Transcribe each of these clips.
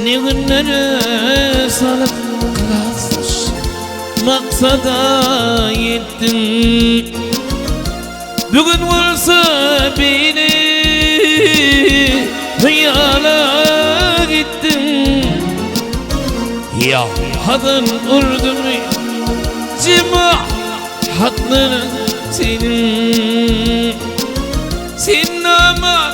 Ne günlere salıp kalasmış, maksada yettim. Bugün olsa beni rüyala gittim. Ya hadın urdum cima hatların senin. Sen ama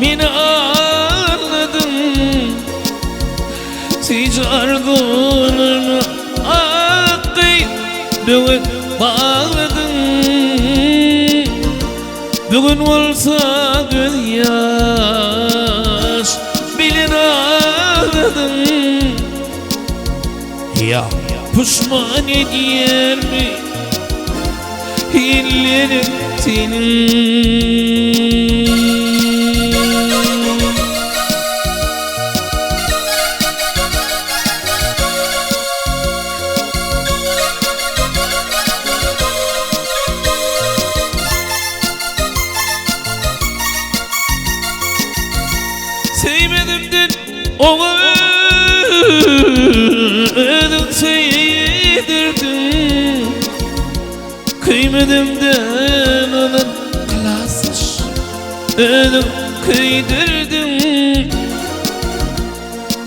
beni anladın. Ticardığını akıyıp bugün bağladın. Bugün olsa gözyaş bilin ağladın. Ya pişman ediyor mi ellerin senin? Sevmedimden onu ödüm sevdirdim. Kıymetimden onun klasış ödüm kıydırdım.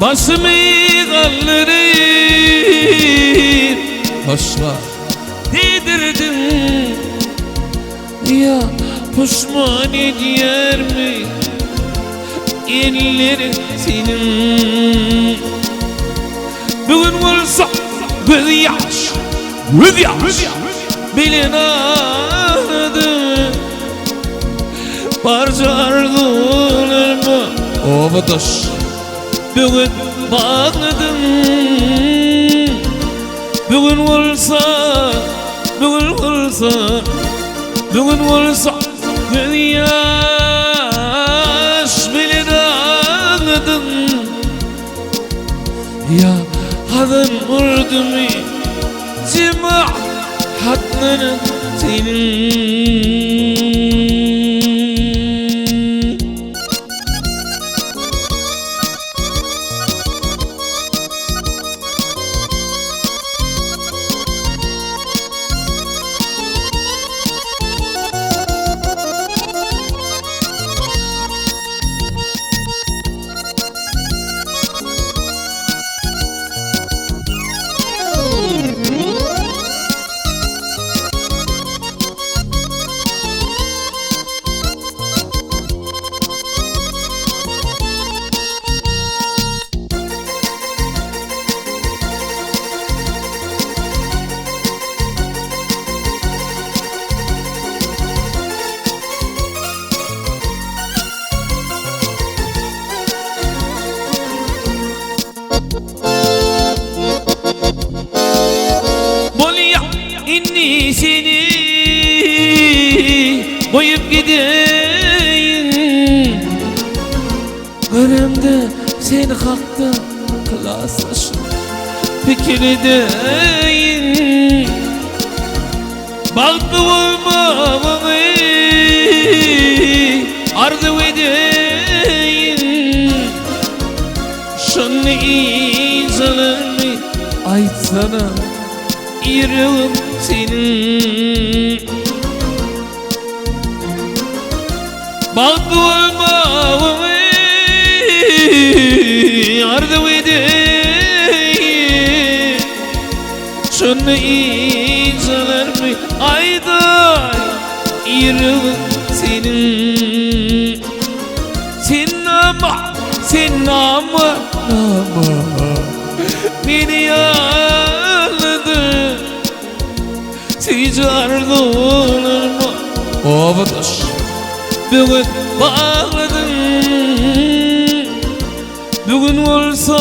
Başımı kaldırıp hoşla dedirdim. Ya pişman ediyor mi ellerin senin? Bugün olsa gözyaş bilin ağladı. Parçardılar mı ovadaş bugün bağladım. Bugün olsa gözyaş bilin ağladım. Ya hadın urdum cima hatların senin. İnni seni koyup gideyim. Önümde sen hakta klaslaşın fikirdeyim. Baktı olmamı arzu edeyim. Şunu iyicelerimi aytsana yüreğim senin. Baktı olmamı arzu edeyim. Şunu iyicelerimi ayday yüreğim senin. Sen ama beni yağladı. Ticardığını mı ovadaş bugün bağladın. Bugün olsa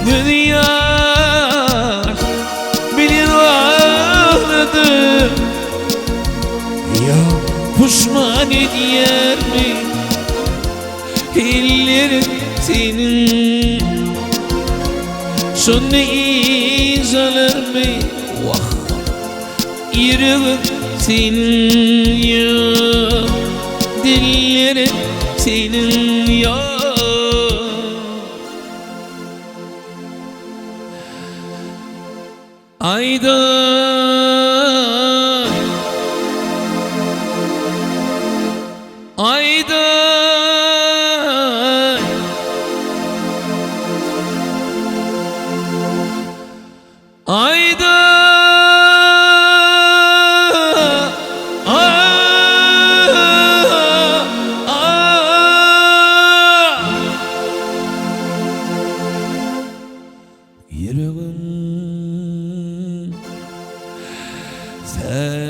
gözyaş bilin ağladı. Ya pişman ediyor mi ellerin senin? Şunu iyiceler mi vah yüreğim senin ya, dillerim senin ya. Aydan, aydan, aydan, yüreğim sen